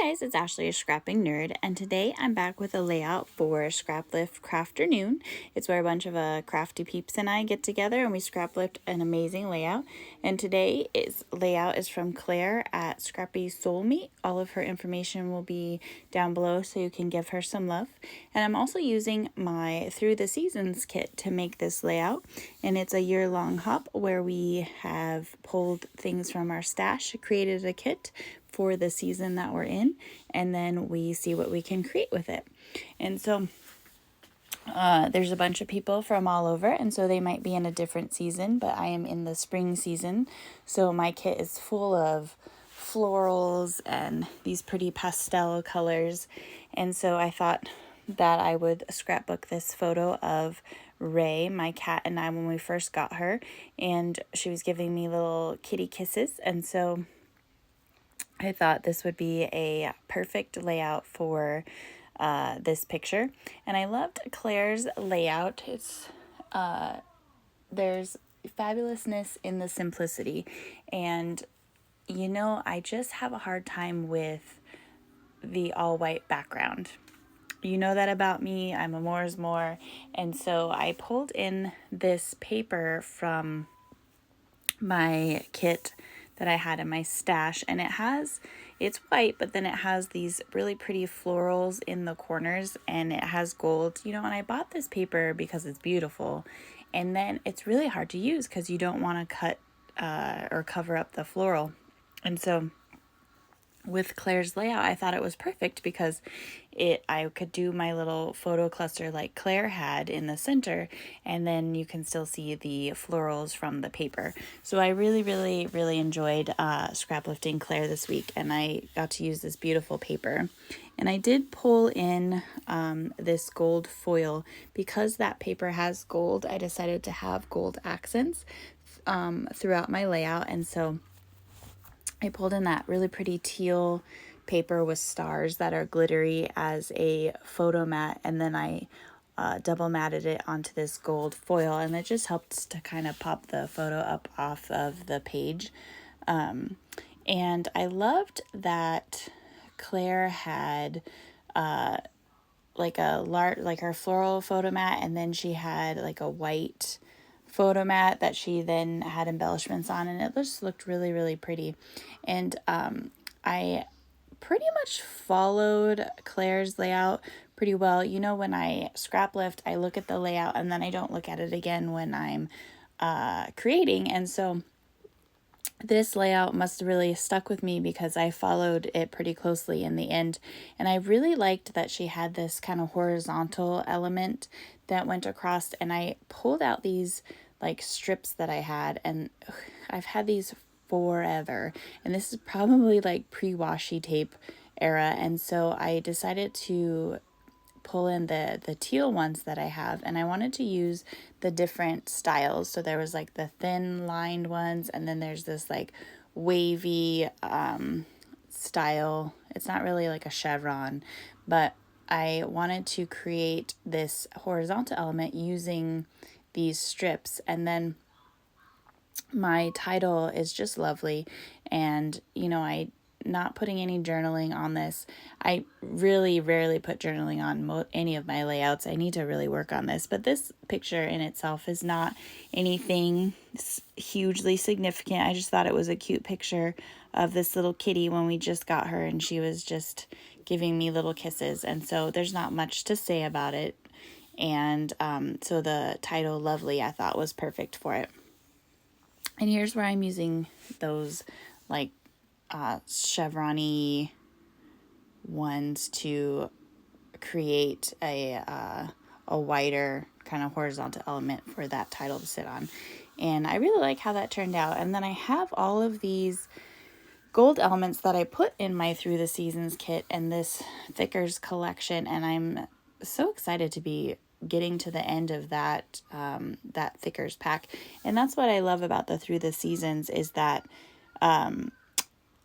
guys, it's Ashley, a scrapping nerd, and today I'm back with a layout for Scraplift Crafternoon. It's where a bunch of crafty peeps and I get together and we scraplift an amazing layout. And today's layout is from Claire at Scrappy Soul Meat. All of her information will be down below so you can give her some love. And I'm also using my Through the Seasons kit to make this layout. And it's a year-long hop where we have pulled things from our stash, created a kit for the season that we're in, and then we see what we can create with it. And so there's a bunch of people from all over, and so they might be in a different season, but I am in the spring season, so my kit is full of florals and these pretty pastel colors. And so I thought that I would scrapbook this photo of Ray, my cat, and I when we first got her, and she was giving me little kitty kisses, and so I thought this would be a perfect layout for this picture. And I loved Claire's layout. It's there's fabulousness in the simplicity. And, you know, I just have a hard time with the all-white background. You know that about me. I'm a more is more. And so I pulled in this paper from my kit that I had in my stash, and it's white, but then it has these really pretty florals in the corners, and it has gold, you know. And I bought this paper because it's beautiful, and then it's really hard to use because you don't want to cut or cover up the floral. And so with Claire's layout, I thought it was perfect because I could do my little photo cluster like Claire had in the center, and then you can still see the florals from the paper. So I really enjoyed scraplifting Claire this week, and I got to use this beautiful paper. And I did pull in this gold foil because that paper has gold. I decided to have gold accents throughout my layout, and so I pulled in that really pretty teal paper with stars that are glittery as a photo mat, and then I double matted it onto this gold foil, and it just helps to kind of pop the photo up off of the page. And I loved that Claire had like her floral photo mat, and then she had like a white photo mat that she then had embellishments on, and it just looked really pretty. And I pretty much followed Claire's layout pretty well. You know, when I scraplift, I look at the layout and then I don't look at it again when I'm creating. And so this layout must have really stuck with me because I followed it pretty closely in the end. And I really liked that she had this kind of horizontal element that went across, and I pulled out these like strips that I had, and I've had these forever, and this is probably like pre-washi tape era, and so I decided to pull in the teal ones that I have, and I wanted to use the different styles. So there was like the thin lined ones, and then there's this like wavy style. It's not really like a chevron, but I wanted to create this horizontal element using these strips. And then my title is just lovely, and you know, I not putting any journaling on this. I really rarely put journaling on any of my layouts. I need to really work on this, but this picture in itself is not anything hugely significant. I just thought it was a cute picture of this little kitty when we just got her, and she was just giving me little kisses, and so there's not much to say about it. And so the title Lovely I thought was perfect for it. And here's where I'm using those like chevron-y ones to create a wider kind of horizontal element for that title to sit on. And I really like how that turned out. And then I have all of these gold elements that I put in my Through the Seasons kit and this Thickers collection, and I'm so excited to be getting to the end of that that Thickers pack. And that's what I love about the Through the Seasons is that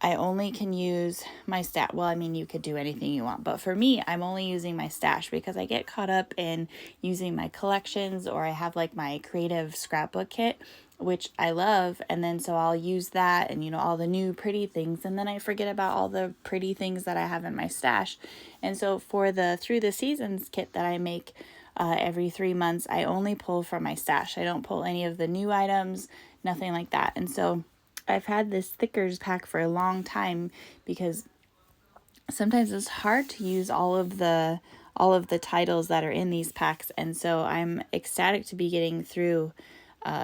I only can use my stash. Well, I mean, you could do anything you want, but for me, I'm only using my stash because I get caught up in using my collections, or I have like my creative scrapbook kit, which I love. And then so I'll use that and, you know, all the new pretty things. And then I forget about all the pretty things that I have in my stash. And so for the Through the Seasons kit that I make every 3 months, I only pull from my stash. I don't pull any of the new items, nothing like that. And so I've had this thickers pack for a long time because sometimes it's hard to use all of the titles that are in these packs. And so I'm ecstatic to be getting through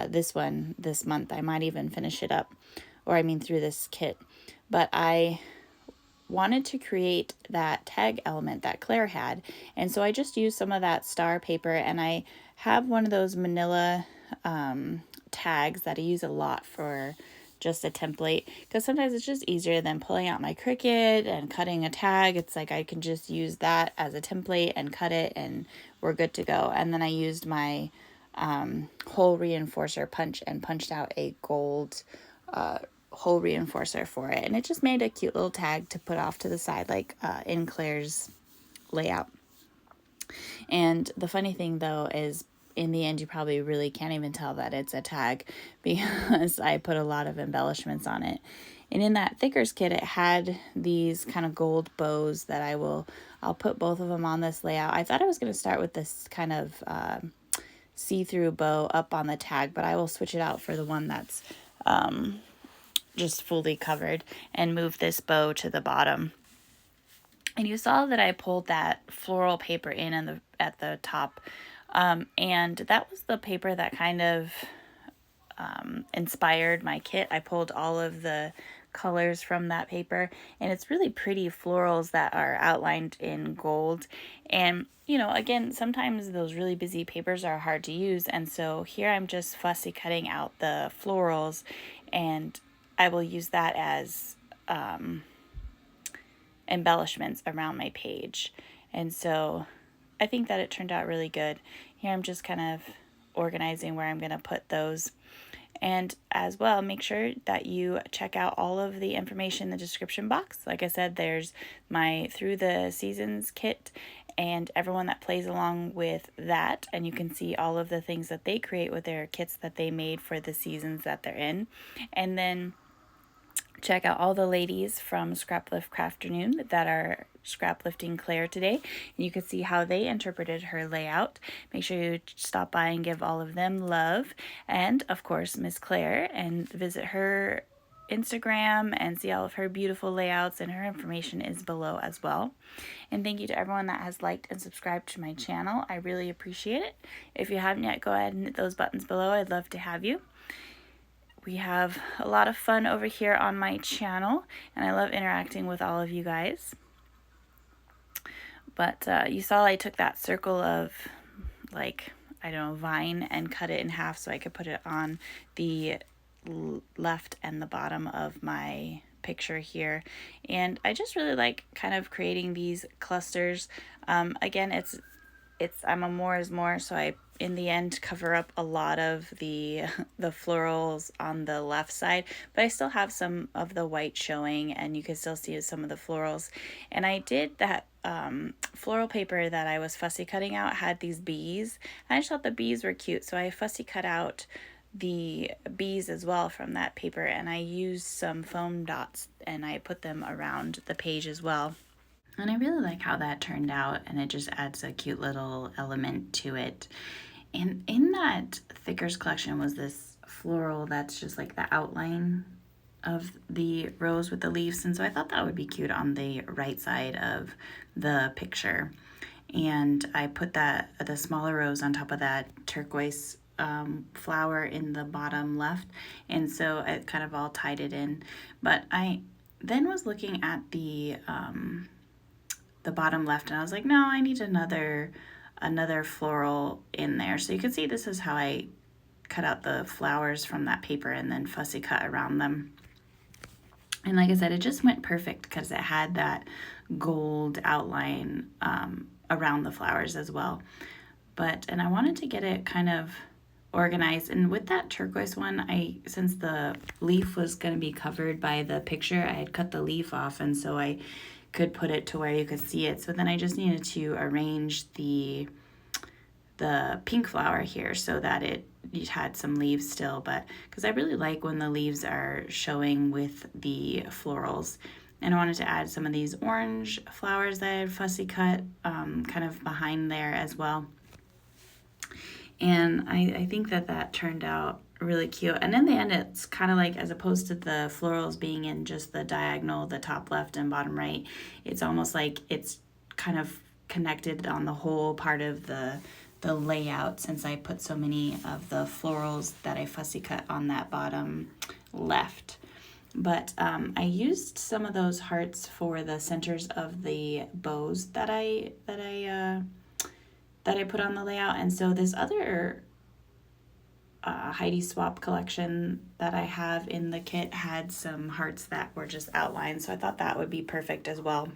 this one this month. I might even finish it up, or I mean through this kit. But I wanted to create that tag element that Claire had, and so I just used some of that star paper, and I have one of those manila tags that I use a lot for just a template, because sometimes it's just easier than pulling out my Cricut and cutting a tag. It's like I can just use that as a template and cut it and we're good to go. And then I used my hole reinforcer punch and punched out a gold hole reinforcer for it, and it just made a cute little tag to put off to the side, like in Claire's layout. And the funny thing though is, in the end, you probably really can't even tell that it's a tag because I put a lot of embellishments on it. And in that thickers kit, it had these kind of gold bows that I'll put both of them on this layout. I thought I was going to start with this kind of see-through bow up on the tag, but I will switch it out for the one that's just fully covered and move this bow to the bottom. And you saw that I pulled that floral paper in at the top. And that was the paper that kind of inspired my kit. I pulled all of the colors from that paper, and it's really pretty florals that are outlined in gold. And, you know, again, sometimes those really busy papers are hard to use, and so here I'm just fussy cutting out the florals, and I will use that as embellishments around my page. And so I think that it turned out really good. Here I'm just kind of organizing where I'm going to put those. And as well, make sure that you check out all of the information in the description box. Like I said, there's my Through the Seasons kit and everyone that plays along with that. And you can see all of the things that they create with their kits that they made for the seasons that they're in. And then check out all the ladies from Scraplift Crafternoon that are scraplifting Claire today, and you can see how they interpreted her layout. Make sure you stop by and give all of them love, and of course Miss Claire, and visit her Instagram and see all of her beautiful layouts, and her information is below as well. And thank you to everyone that has liked and subscribed to my channel. I really appreciate it. If you haven't yet, go ahead and hit those buttons below. I'd love to have you. We have a lot of fun over here on my channel, and I love interacting with all of you guys. But you saw I took that circle of, like, I don't know, vine and cut it in half so I could put it on the left and the bottom of my picture here. And I just really like kind of creating these clusters. Again, I'm a more is more, so I in the end cover up a lot of the florals on the left side, but I still have some of the white showing, and you can still see some of the florals. And I did that floral paper that I was fussy cutting out had these bees, and I just thought the bees were cute, so I fussy cut out the bees as well from that paper, and I used some foam dots and I put them around the page as well. And I really like how that turned out, and it just adds a cute little element to it. And in that Thickers collection was this floral that's just like the outline of the rose with the leaves, and so I thought that would be cute on the right side of the picture. And I put the smaller rose on top of that turquoise flower in the bottom left, and so it kind of all tied it in. But I then was looking at the bottom left, and I was like, no, I need another floral in there. So you can see this is how I cut out the flowers from that paper and then fussy cut around them. And like I said, it just went perfect because it had that gold outline around the flowers as well. And I wanted to get it kind of organized, and with that turquoise one, since the leaf was going to be covered by the picture, I had cut the leaf off, and so I could put it to where you could see it. So then I just needed to arrange the pink flower here so that it had some leaves still, but because I really like when the leaves are showing with the florals. And I wanted to add some of these orange flowers that I had fussy cut kind of behind there as well. And I think that turned out really cute. And in the end, it's kind of like, as opposed to the florals being in just the diagonal, the top left and bottom right, it's almost like it's kind of connected on the whole part of the layout, since I put so many of the florals that I fussy cut on that bottom left. But I used some of those hearts for the centers of the bows that I put on the layout. And so this other Heidi Swap collection that I have in the kit had some hearts that were just outlined, so I thought that would be perfect as well.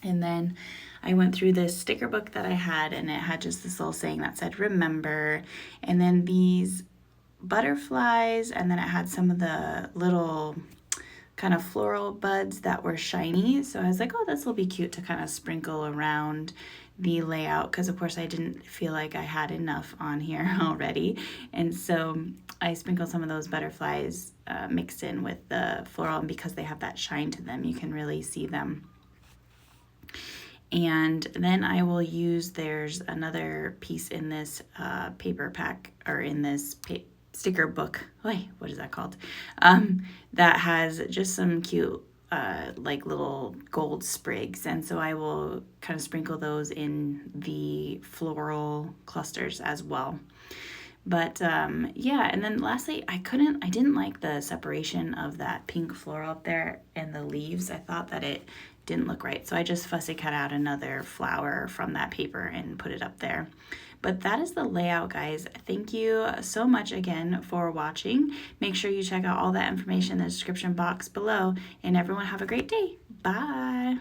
And then I went through this sticker book that I had, and it had just this little saying that said remember, and then these butterflies, and then it had some of the little kind of floral buds that were shiny. So I was like, oh, this will be cute to kind of sprinkle around the layout, because of course I didn't feel like I had enough on here already. And so I sprinkled some of those butterflies mixed in with the floral, and because they have that shine to them, you can really see them. And then I will use, there's another piece in this paper pack, or in this sticker book, what is that called? That has just some cute like little gold sprigs, and so I will kind of sprinkle those in the floral clusters as well. But yeah, and then lastly, I didn't like the separation of that pink floral up there and the leaves. I thought that it didn't look right, so I just fussy cut out another flower from that paper and put it up there. But that is the layout, guys. Thank you so much again for watching. Make sure you check out all that information in the description box below, and everyone have a great day. Bye.